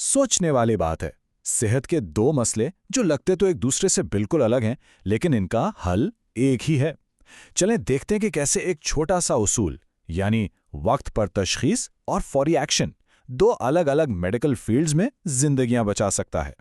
सोचने वाली बात है। सेहत के दो मसले जो लगते तो एक दूसरे से बिल्कुल अलग हैं, लेकिन इनका हल एक ही है। चलें देखते हैं कि कैसे एक छोटा सा उसूल, यानी वक्त पर तशखीस और फौरी एक्शन, दो अलग अलग मेडिकल फील्ड्स में जिंदगियां बचा सकता है।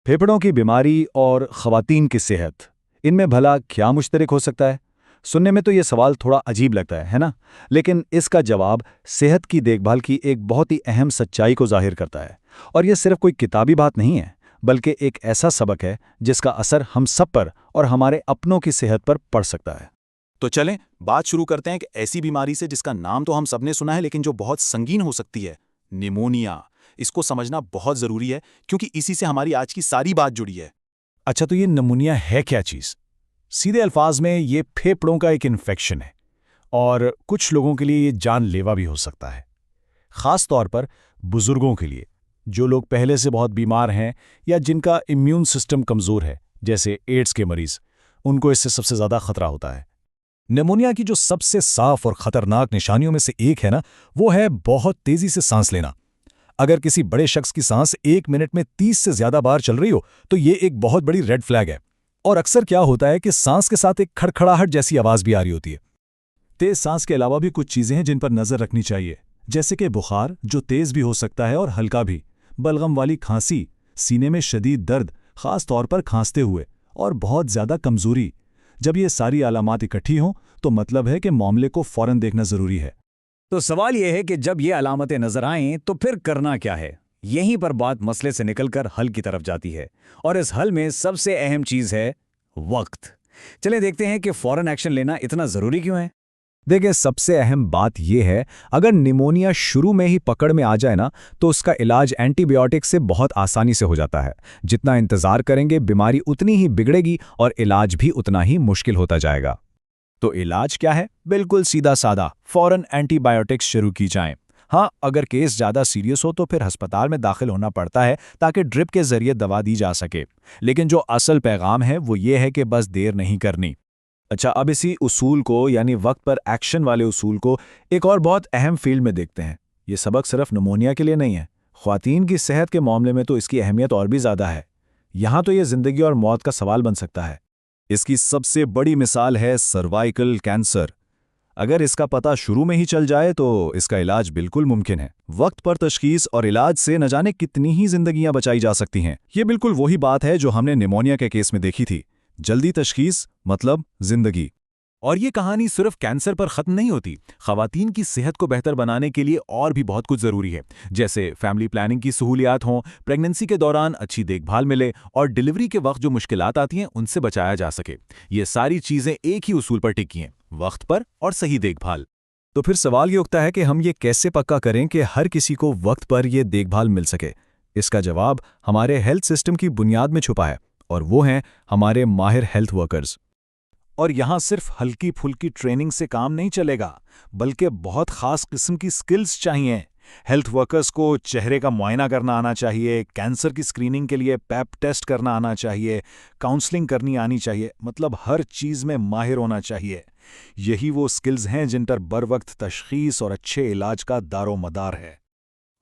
फेफड़ों की बीमारी और ख़वातीन की सेहत, इनमें भला क्या मुश्तरक हो सकता है? सुनने में तो ये सवाल थोड़ा अजीब लगता है ना? लेकिन इसका जवाब सेहत की देखभाल की एक बहुत ही अहम सच्चाई को जाहिर करता है। और ये सिर्फ कोई किताबी बात नहीं है, बल्कि एक ऐसा सबक है जिसका असर हम सब पर और हमारे अपनों की सेहत पर पड़ सकता है। तो चलें बात शुरू करते हैं एक ऐसी बीमारी से जिसका नाम तो हम सबने सुना है, लेकिन जो बहुत संगीन हो सकती है, निमोनिया। इसको समझना बहुत ज़रूरी है क्योंकि इसी से हमारी आज की सारी बात जुड़ी है। अच्छा, तो ये निमोनिया है क्या चीज़? सीधे अल्फाज में ये फेफड़ों का एक इन्फेक्शन है और कुछ लोगों के लिए ये जानलेवा भी हो सकता है। ख़ास तौर पर बुजुर्गों के लिए, जो लोग पहले से बहुत बीमार हैं या जिनका इम्यून सिस्टम कमज़ोर है, जैसे एड्स के मरीज़, उनको इससे सबसे ज़्यादा खतरा होता है। निमोनिया की जो सबसे साफ और ख़तरनाक निशानियों में से एक है ना, वो है बहुत तेज़ी से सांस लेना। अगर किसी बड़े शख्स की सांस 1 मिनट में 30 से ज़्यादा बार चल रही हो, तो ये एक बहुत बड़ी रेड फ्लैग है। और अक्सर क्या होता है कि सांस के साथ एक खड़खड़ाहट जैसी आवाज़ भी आ रही होती है। तेज़ सांस के अलावा भी कुछ चीज़ें हैं जिन पर नज़र रखनी चाहिए, जैसे कि बुखार, जो तेज़ भी हो सकता है और हल्का भी, बलगम वाली खांसी, सीने में शदीद दर्द, ख़ास तौर पर खांसते हुए, और बहुत ज़्यादा कमज़ोरी। जब ये सारी अलामात इकट्ठी हों, तो मतलब है कि मामले को फ़ौरन देखना ज़रूरी है। तो सवाल यह है कि जब ये अलामतें नजर आएं तो फिर करना क्या है? यहीं पर बात मसले से निकलकर हल की तरफ जाती है, और इस हल में सबसे अहम चीज है वक्त। चलें देखते हैं कि फौरन एक्शन लेना इतना जरूरी क्यों है। देखिए, सबसे अहम बात यह है, अगर निमोनिया शुरू में ही पकड़ में आ जाए ना, तो उसका इलाज एंटीबायोटिक से बहुत आसानी से हो जाता है। जितना इंतज़ार करेंगे, बीमारी उतनी ही बिगड़ेगी और इलाज भी उतना ही मुश्किल होता जाएगा। तो इलाज क्या है? बिल्कुल सीधा सादा, फौरन एंटीबायोटिक्स शुरू की जाएं। हाँ, अगर केस ज़्यादा सीरियस हो तो फिर अस्पताल में दाखिल होना पड़ता है ताकि ड्रिप के जरिए दवा दी जा सके। लेकिन जो असल पैगाम है वो ये है कि बस देर नहीं करनी। अच्छा, अब इसी उसूल को, यानी वक्त पर एक्शन वाले उसूल को, एक और बहुत अहम फील्ड में देखते हैं। ये सबक सिर्फ निमोनिया के लिए नहीं है, ख्वातीन की सेहत के मामले में तो इसकी अहमियत और भी ज़्यादा है। यहाँ तो ये ज़िंदगी और मौत का सवाल बन सकता है। इसकी सबसे बड़ी मिसाल है सर्वाइकल कैंसर। अगर इसका पता शुरू में ही चल जाए तो इसका इलाज बिल्कुल मुमकिन है। वक्त पर तशखीस और इलाज से न जाने कितनी ही जिंदगियां बचाई जा सकती हैं। ये बिल्कुल वही बात है जो हमने निमोनिया के केस में देखी थी। जल्दी तशखीस मतलब जिंदगी। और ये कहानी सिर्फ कैंसर पर ख़त्म नहीं होती। ख़वातीन की सेहत को बेहतर बनाने के लिए और भी बहुत कुछ ज़रूरी है, जैसे फैमिली प्लानिंग की सहूलियात हों, प्रेगनेंसी के दौरान अच्छी देखभाल मिले और डिलीवरी के वक्त जो मुश्किलात आती हैं उनसे बचाया जा सके। ये सारी चीज़ें एक ही उसूल पर टिकी हैं, वक्त पर और सही देखभाल। तो फिर सवाल ये उठता है कि हम ये कैसे पक्का करें कि हर किसी को वक्त पर ये देखभाल मिल सके? इसका जवाब हमारे हेल्थ सिस्टम की बुनियाद में छुपा है, और वो हैं हमारे माहिर हेल्थ वर्कर्स। और यहाँ सिर्फ हल्की फुल्की ट्रेनिंग से काम नहीं चलेगा, बल्कि बहुत ख़ास किस्म की स्किल्स चाहिए। हेल्थ वर्कर्स को चेहरे का मुआयना करना आना चाहिए, कैंसर की स्क्रीनिंग के लिए पैप टेस्ट करना आना चाहिए, काउंसलिंग करनी आनी चाहिए, मतलब हर चीज़ में माहिर होना चाहिए। यही वो स्किल्स हैं जिन पर बर वक्त तशखीस और अच्छे इलाज का दारोमदार है।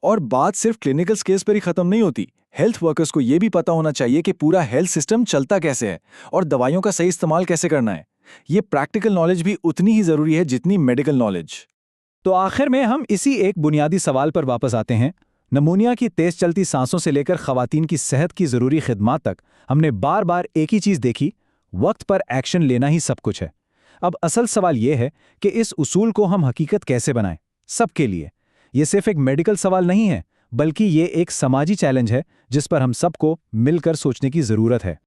और बात सिर्फ क्लिनिकल स्किल्स पर ही खत्म नहीं होती। हेल्थ वर्कर्स को यह भी पता होना चाहिए कि पूरा हेल्थ सिस्टम चलता कैसे है और दवाइयों का सही इस्तेमाल कैसे करना है। ये प्रैक्टिकल नॉलेज भी उतनी ही जरूरी है जितनी मेडिकल नॉलेज। तो आखिर में हम इसी एक बुनियादी सवाल पर वापस आते हैं। निमोनिया की तेज चलती सांसों से लेकर खवातीन की सेहत की जरूरी खिदमात तक हमने बार बार एक ही चीज देखी, वक्त पर एक्शन लेना ही सब कुछ है। अब असल सवाल यह है कि इस उसूल को हम हकीकत कैसे बनाएं सबके लिए। ये सिर्फ एक मेडिकल सवाल नहीं है, बल्कि ये एक समाजी चैलेंज है जिस पर हम सबको मिलकर सोचने की जरूरत है।